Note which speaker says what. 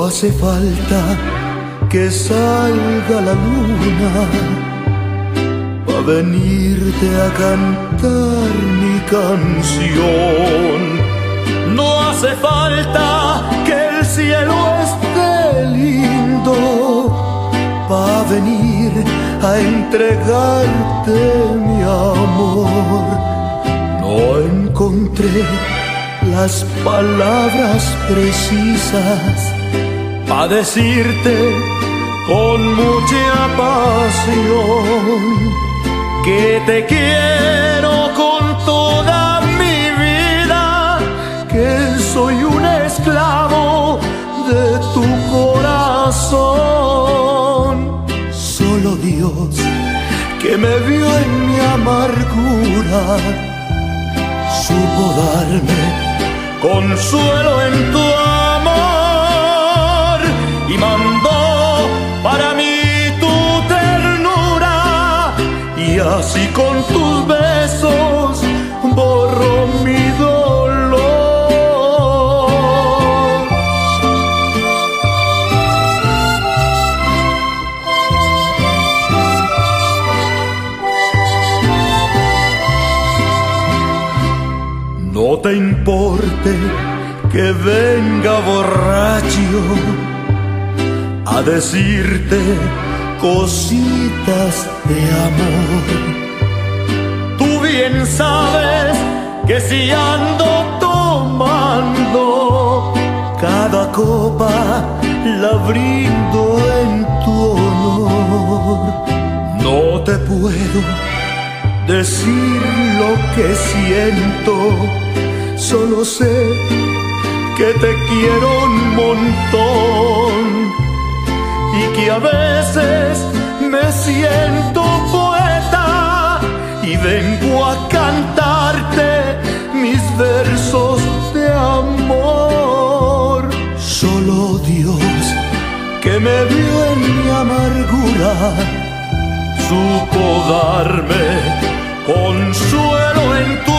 Speaker 1: hace falta que salga la luna pa' venirte a cantar mi canción. No hace falta que el cielo esté lindo pa' venir a entregarte mi amor. No encontré las palabras precisas pa' decirte con mucha pasión que te quiero con toda mi vida, que soy un esclavo de tu corazón. Solo Dios, que me vio en mi amargura, supo darme consuelo en tu amor y mandó para mí tu ternura, y así con tus besos borró mi dolor. No te importe que venga borracho a decirte cositas de amor. Tú bien sabes que si ando tomando, cada copa la brindo en tu honor. No te puedo decir lo que siento, solo sé que te quiero un montón y que a veces me siento poeta y vengo a cantarte mis versos de amor. Solo Dios, que me vio en mi amargura, supo darme consuelo en tu